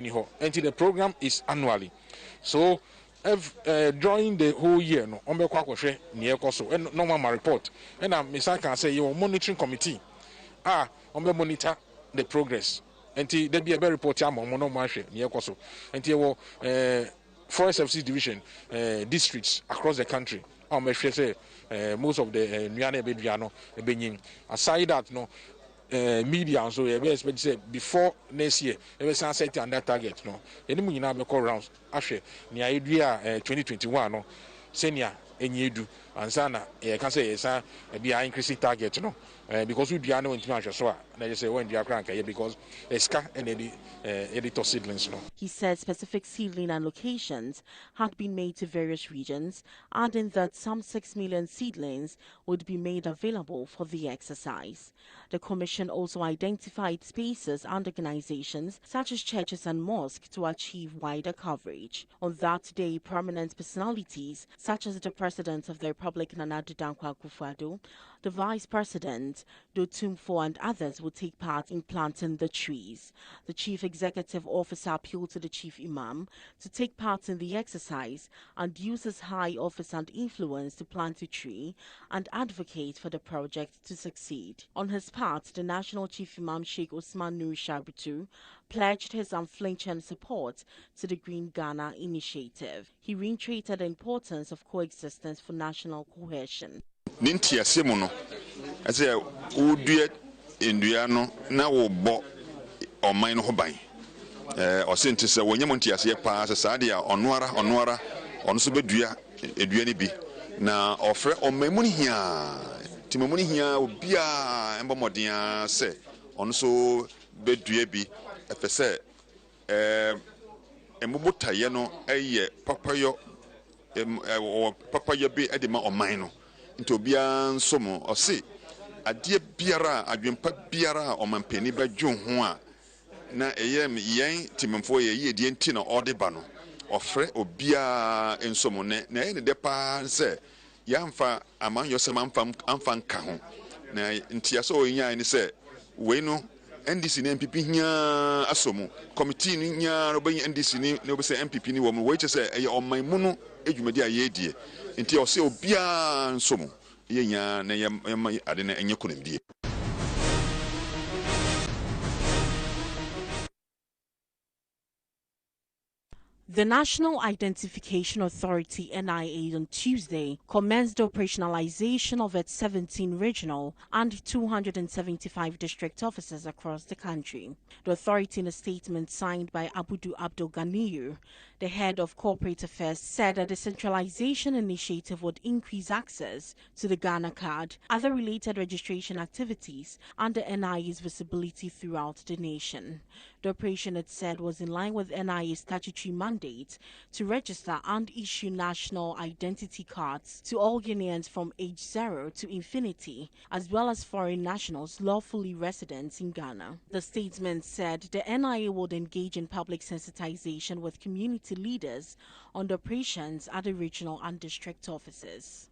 And the program is annually. So during the whole year, no, on and normal report. And I can say your monitoring committee monitor the progress. And there be a very report and forest FC division districts across the country. Most of the Nyane Bedriano Benin. Aside that, no. Media so we expect to say before next year we say set under target no any mu nyina be call rounds ahwe ni aidua 2021 no senior enyedu ansana can say yes be increasing target no because we do no intimi ahwe so na just say when dia kran ka because eska and editor seedlings no. He said specific seedling and locations had been made to various regions, adding that some 6 million seedlings would be made available for the exercise. The commission also identified spaces and organizations such as churches and mosques to achieve wider coverage. On that day, prominent personalities such as the President of the Republic Nana Addo Dankwa Akufo-Addo, the Vice President Dotumfo and others will take part in planting the trees. The Chief Executive Officer appealed to the Chief Imam to take part in the exercise and use his high office and influence to plant a tree and advocate for the project to succeed. On his part, the National Chief Imam Sheikh Usman Nur Shabutu pledged his unflinching support to the Green Ghana initiative. He reiterated the importance of coexistence for national cohesion. Ninti asemono ase udue ndua no na wo bo oman no hoban osenti se wonyem ntiase pa sa de a onoara ono so bedua edua ni bi na ofre omamu ni hia timamu ni hia obia embomoden se ono so bedua bi efese embobotaye no eye papayo papayo bi edema oman no nti obia nsomo ose adie biara adwempa biara omampani badwo ho a na eyem yen timemfo ye die nti na odeba no ofre obia nsomo ne na ene de pa se yamfa aman yosem amfa nka ho na nti aso onya ni se we no NDC ni MPP nya asomu committee ni nya no be NDC ni no be se MPP ni wo mu we che se eye oman mu no edwumadi ayedie nti ose obia nsomu yenya na yem ade na enye konimdie. The National Identification Authority (NIA) on Tuesday commenced the operationalization of its 17 regional and 275 district offices across the country. The authority, in a statement signed by Abudu Abdul Ganiyu, the head of corporate affairs, said that the centralization initiative would increase access to the Ghana card, other related registration activities, and the NIA's visibility throughout the nation. The operation, it said, was in line with NIA's statutory mandate to register and issue national identity cards to all Guineans from age 0 to infinity, as well as foreign nationals lawfully resident in Ghana. The statement said the NIA would engage in public sensitization with community leaders on the operations at the regional and district offices.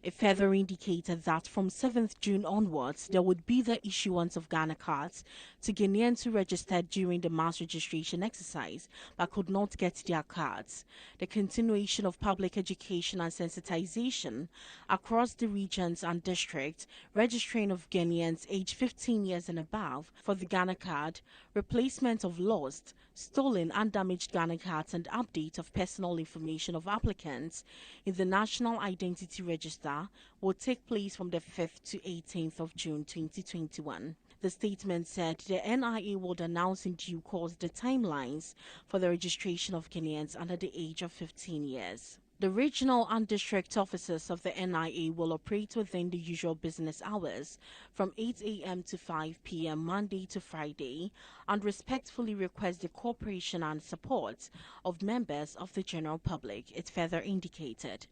It further indicated that from 7th June onwards, there would be the issuance of Ghana cards to Guineans who registered during the mass registration exercise but could not get their cards. The continuation of public education and sensitization across the regions and districts, registering of Guineans aged 15 years and above for the Ghana card, replacement of lost, stolen and damaged Ghana cards, and update of personal information of applicants in the National Identity Register will take place from the 5th to 18th of June 2021. The statement said the NIA would announce in due course the timelines for the registration of Guineans under the age of 15 years. The regional and district offices of the NIA will operate within the usual business hours from 8 a.m. to 5 p.m. Monday to Friday, and respectfully request the cooperation and support of members of the general public, it further indicated.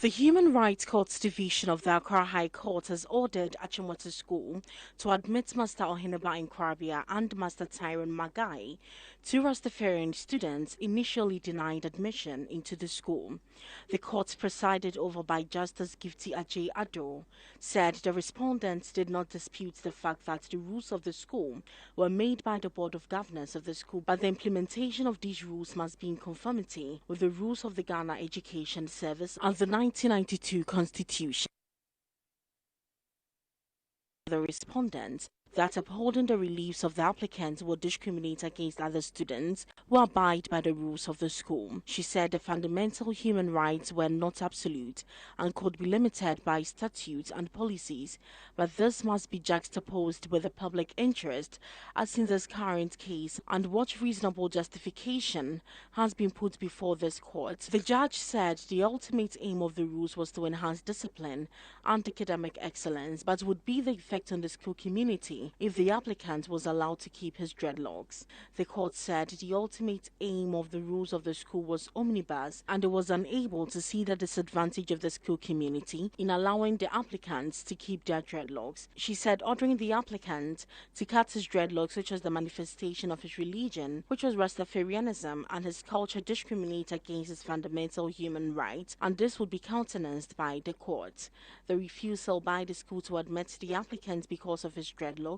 The Human Rights Courts Division of the Accra High Court has ordered Achimota School to admit Master Oheneba Nkrabea and Master Tyrone Magai Two Rastafarian students initially denied admission into the school. The court, presided over by Justice Gifty Ajay Ado, said the respondents did not dispute the fact that the rules of the school were made by the Board of Governors of the school, but the implementation of these rules must be in conformity with the rules of the Ghana Education Service and the 1992 Constitution. The respondents that upholding the reliefs of the applicants will discriminate against other students who abide by the rules of the school. She said the fundamental human rights were not absolute and could be limited by statutes and policies, but this must be juxtaposed with the public interest, as in this current case, and what reasonable justification has been put before this court. The judge said the ultimate aim of the rules was to enhance discipline and academic excellence, but would be the effect on the school community if the applicant was allowed to keep his dreadlocks. The court said the ultimate aim of the rules of the school was omnibus, and it was unable to see the disadvantage of the school community in allowing the applicants to keep their dreadlocks. She said ordering the applicant to cut his dreadlocks, which was the manifestation of his religion, which was Rastafarianism, and his culture, discriminate against his fundamental human rights, and this would be countenanced by the court. The refusal by the school to admit the applicant because of his dreadlocks,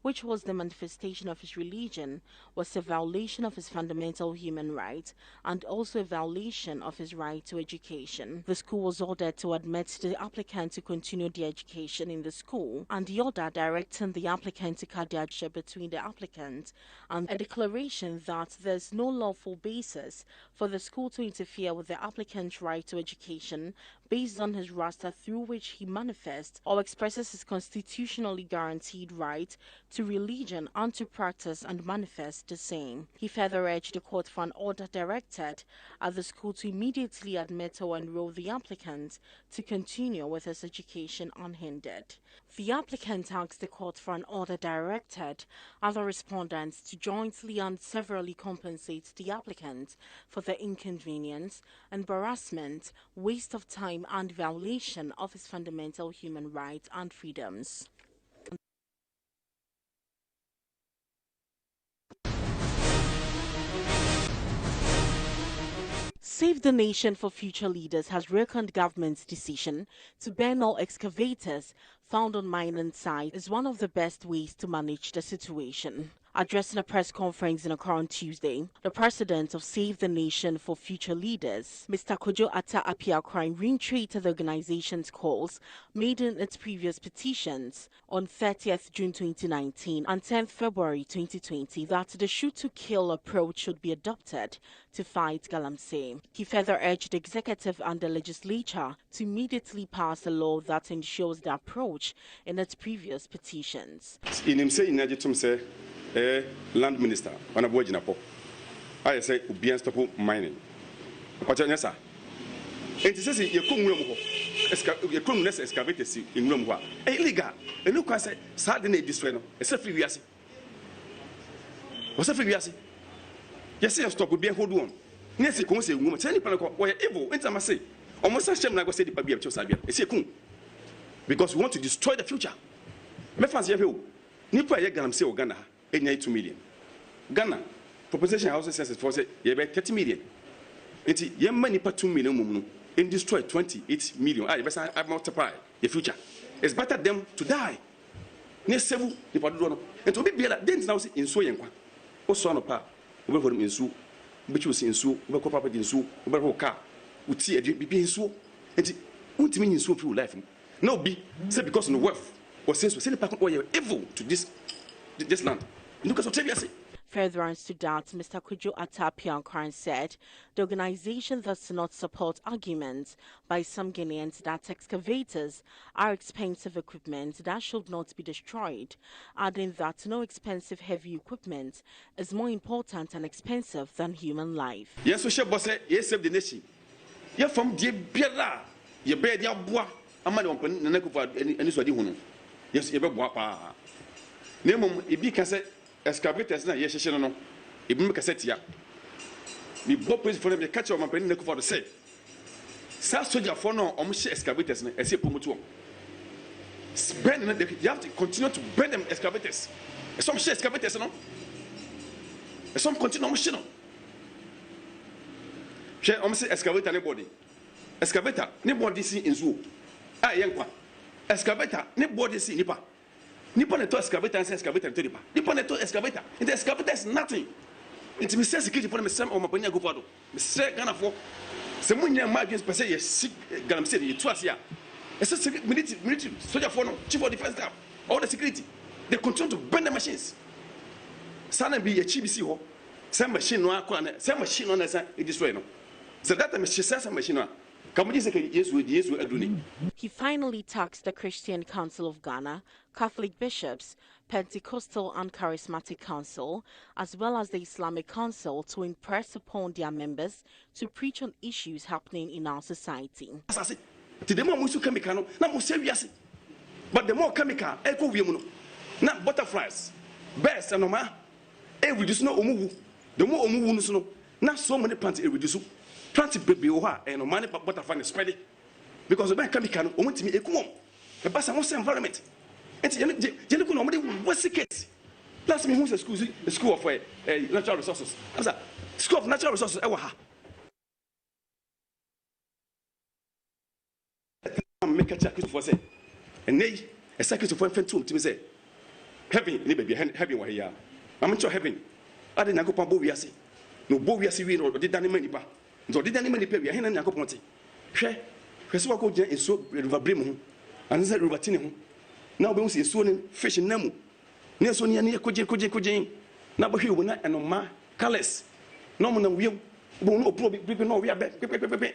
which was the manifestation of his religion, was a violation of his fundamental human rights and also a violation of his right to education. The school was ordered to admit the applicant to continue their education in the school, and the order directing the applicant to cut the relationship between the applicant and a declaration that there is no lawful basis for the school to interfere with the applicant's right to education based on his roster through which he manifests or expresses his constitutionally guaranteed right to religion and to practice and manifest the same. He further urged the court for an order directed at the school to immediately admit or enroll the applicant to continue with his education unhindered. The applicant asked the court for an order directed at the respondents to jointly and severally compensate the applicant for the inconvenience, embarrassment, waste of time and violation of his fundamental human rights and freedoms. Save the Nation for Future Leaders has welcomed government's decision to ban all excavators found on mining sites as one of the best ways to manage the situation. Addressing a press conference in Accra on Tuesday, the president of Save the Nation for Future Leaders, Mr. Kojo Atta Apiakwai, reiterated the organization's calls made in its previous petitions on 30th June 2019 and 10th February 2020 that the shoot-to-kill approach should be adopted to fight galamsey. He further urged the executive and the legislature to immediately pass a law that ensures the approach in its previous petitions. Land minister, on a boy in a pop. I say, Ubian stop mining. What an answer. And to say, you couldn't excavate in Rumwa. Illegal. And look, I say, Saturday this way, it's a free yassi. What's a free yassi? Yes, I stop would be a hold one. Nancy comes a woman, any panaco, why evil, and I must say, almost a shame like I said, the Pabia Chosabia. It's a coon. Because we want to destroy the future. Mefans Yahu. Nipa Yaganam say Ghana. NET2 million. Ghana, proposition housing census for say, you have 30 million. It's ye money per 2 million and destroy 28 million. I multiply the future. It's better them to die. Near several, and to be better, then now in so young. O son of pa, over him in Sue, which was in Sue, over property in Sue, over car, would see a be in Sue, and it won't mean in Sue through life. No, be said because of the wealth or since we send a pack of evil to this land. Further on to that, Mr. Kojo Atta Apiakwai said the organization does not support arguments by some Ghanaians that excavators are expensive equipment that should not be destroyed, adding that no expensive heavy equipment is more important and expensive than human life. Yes, we shall boss it, yes, save the nation. You're from the Bella, you bear your bois, a man open the neck of any sort of yes, you bear bois. Name if you can say excavators na yes no if you can say ya me both place for them catch on my pen neck for the say sa soldier for no excavators na e say promote spend you have to continue to burn them excavators some excavators no some continue on shino. She almost excavator anybody. Excavator, nobody see in zoo. Ah, young excavator, nobody see nipa. Nipa neto excavator and excavator to nipa. Nipa neto excavator. And the excavator is nothing. It's me security for me some or my panya go for. Me say Ghana for. Someone near my against per se sick Galam City, you trust here. It's a military soldier for no chief of defense staff. All the security. They continue to burn the machines. Sana be a CBC ho. Some machine no akwa, some machine on it destroy no. So that time she says some machine. He finally tasked the Christian Council of Ghana, Catholic bishops, Pentecostal and Charismatic Council, as well as the Islamic Council to impress upon their members to preach on issues happening in our society. But the more chemical, not butterflies, birds and reduce no omu. The more omu no, not so many plants reduce. Plant baby and money butterfly is spreading because the bank chemical want to me a cool. The bus and environment. And Jellico normally was the case. Last me who's a school of natural resources. As a school of natural resources, make a check for say. And nay, a second of one to me say, heaven, baby, heaven where here. I'm sure heaven. I didn't go pump Boviasi. No Boviasi win or did any bar. So did any many pay a hand and Yacoponti? Share, Peswako is so river brim, and said Rubatini. Now we see soon fish in Nemu. Near Sonia near Kujin. Now but here will not and ma colors. No one will no probably no we are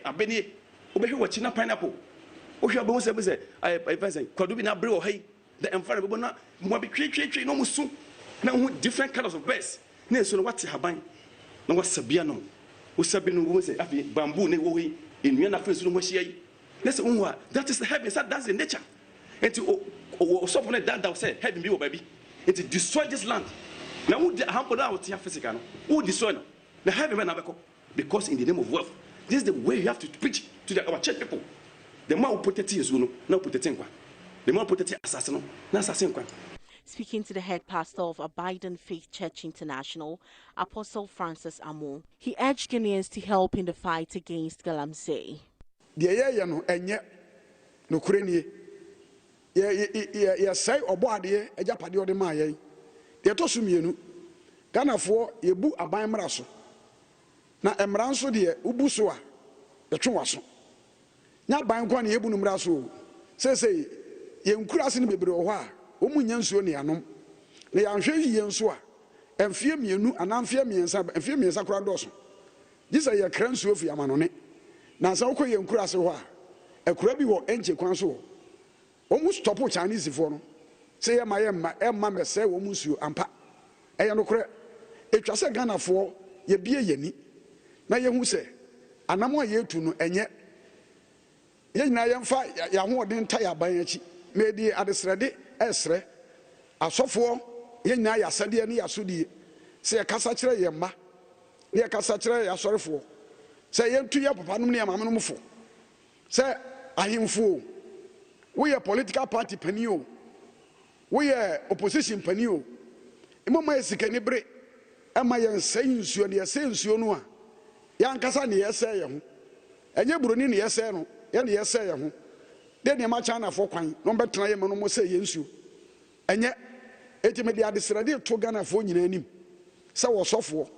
a benny. Obey watching a pineapple. Oh, your bones say, I say, could be not brew hay. The environment not more be create no musu. Now different colors of birds. Near so what's a habine. No what's a biano. Usabinu say, bamboo, in Yana French, that is the heaven, that's the nature. And to someone that thou say, heaven be baby, and to destroy this land. Now, would the humble out here physical? Who destroy the heaven man? Because in the name of wealth, this is the way you have to preach to our church people. The more put it is no put it in one. The more put it assassin, no assassin. Speaking to the head pastor of Abiding Faith Church International, Apostle Francis Amo, he urged Ghanaians to help in the fight against galamsey. No Kureni, say or body, a Japadio de Maya. They toss me, Ghana for ye boo a by Maraso. Now, Emranso dear, Ubusua, the Chuaso. Not by one Yebunum Raso. Say, Yen Krasin Bibroa. Omunyansuo ne anom na yanhwe yiyenso a emfie mienu anamfie miensa emfie miensa kura doso gisa ye kransuo fi amanone na sa ukọ ye nkura se ho a ekura bi wo enche kwan so omu stop Chinese fo no se ye ma emma mese wo musuo ampa eye no kure etwa se Ghana fo ye bie yani na ye hu se anamo ye tu no enye ye nyina ye mfa ya ho odin ta ya ban achi medi adesrede esre asofo ye nyina ya sade ne ya sodie se kasa kire ye mma ne kasa kire ya sorefo se ye ntu ye papa num ne mama num fo se ahimfo we a political party panio we a opposition panio imoma esikani bre ama ye nsai nsuo ne ye se nsuo no a ya nkasa ne ye se ye ho enye buroni ne ye se no ye ne ye se ye ho de ne ma China fo kwan no betena ye mo no mo se ye nsuo enye etimedi adesrade to Ghana fo nyina anim se wo sofo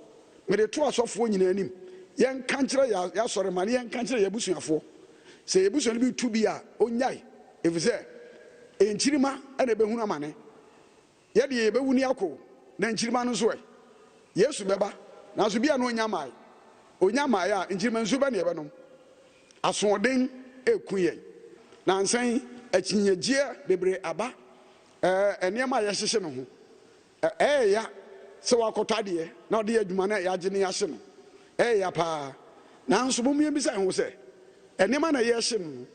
me de to asofo nyina anim ye nka nkire ya sore mane ye nka nkire ya busuafo se ye busuan bi tu bi a onyai efise enchirima ene behunu amane ye de ye bewuni akọ na enchirima no so Yesu beba na so bia no onyamai a enchirima nso ba ne be no asoden ekuye na nsan achinyegye bebre aba enema ya hyehye no ho ya se wakotade na ode adwuma na ya gye ne ya hye no ya pa na nso bo mie bi sai ho se enema na ya hye no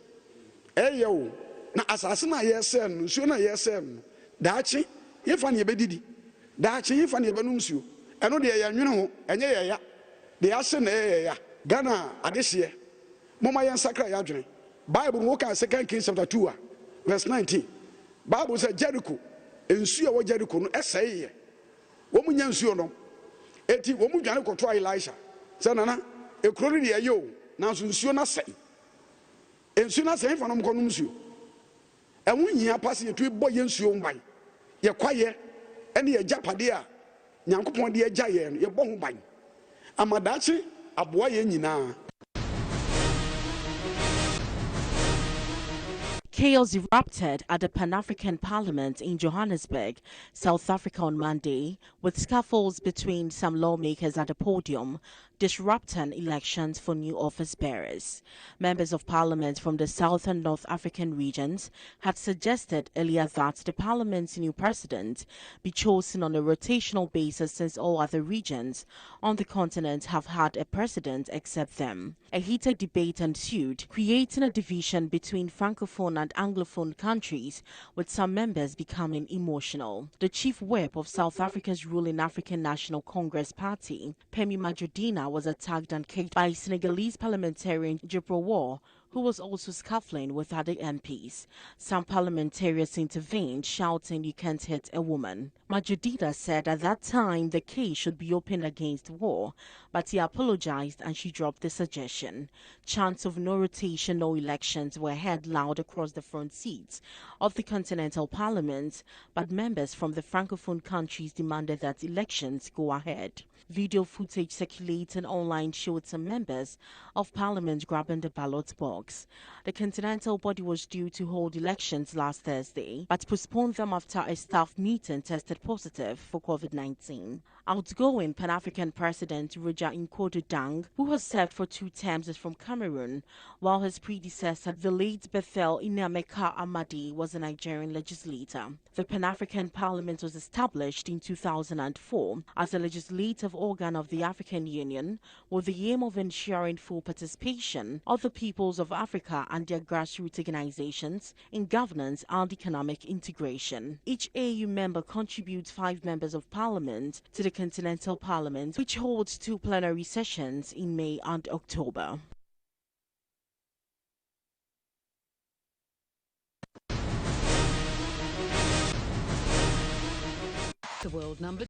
o na asase na ya se no nsuo na ya se no daachi yefa ne bedidi daachi yefa ne benum nsuo eno de ya nwene ho enye ya de ya hye na ya Ghana adehye moma ya nsakra ya dwene Bible wo ka 2 Kings chapter 2 verse 19 Bible says Jericho nsuo wo Jericho no eseye wo munya nsuo no eti wo mu dwane koto Elisha sɛ nana ekuro no de ayo nanso nsuo na sɛn nsuo na sɛn fa no mkɔ no nsuo ɛho nyia pase etu bɔ yɛ nsuo mban yɛ kwaye ɛne yɛ japade a nyankopɔn de agya yɛ no yɛ bɔ ho ban amadaakye aboa yɛ nyinaa. Chaos erupted at the Pan-African Parliament in Johannesburg, South Africa on Monday, with scuffles between some lawmakers at the podium, disrupting elections for new office bearers. Members of Parliament from the South and North African regions had suggested earlier that the Parliament's new president be chosen on a rotational basis since all other regions on the continent have had a president except them. A heated debate ensued, creating a division between Francophone and Anglophone countries, with some members becoming emotional. The chief whip of South Africa's ruling African National Congress Party, Pemi Majordina, was attacked and kicked by Senegalese parliamentarian Jipro War, who was also scuffling with other MPs. Some parliamentarians intervened, shouting, "You can't hit a woman." Majordina said at that time the case should be opened against War, but he apologized and she dropped the suggestion. Chants of no rotation, no elections were heard loud across the front seats of the Continental Parliament, but members from the Francophone countries demanded that elections go ahead. Video footage circulating online showed some members of Parliament grabbing the ballot box. The continental body was due to hold elections last Thursday, but postponed them after a staff meeting tested positive for COVID-19. Outgoing Pan-African President Roger Nkodo Dang, who has served for 2 terms, is from Cameroon, while his predecessor, the late Bethel Inameka Amadi, was a Nigerian legislator. The Pan-African Parliament was established in 2004 as a legislative organ of the African Union with the aim of ensuring full participation of the peoples of Africa and their grassroots organizations in governance and economic integration. Each AU member contributes 5 members of Parliament to the Continental Parliament, which holds 2 plenary sessions in May and October. The world number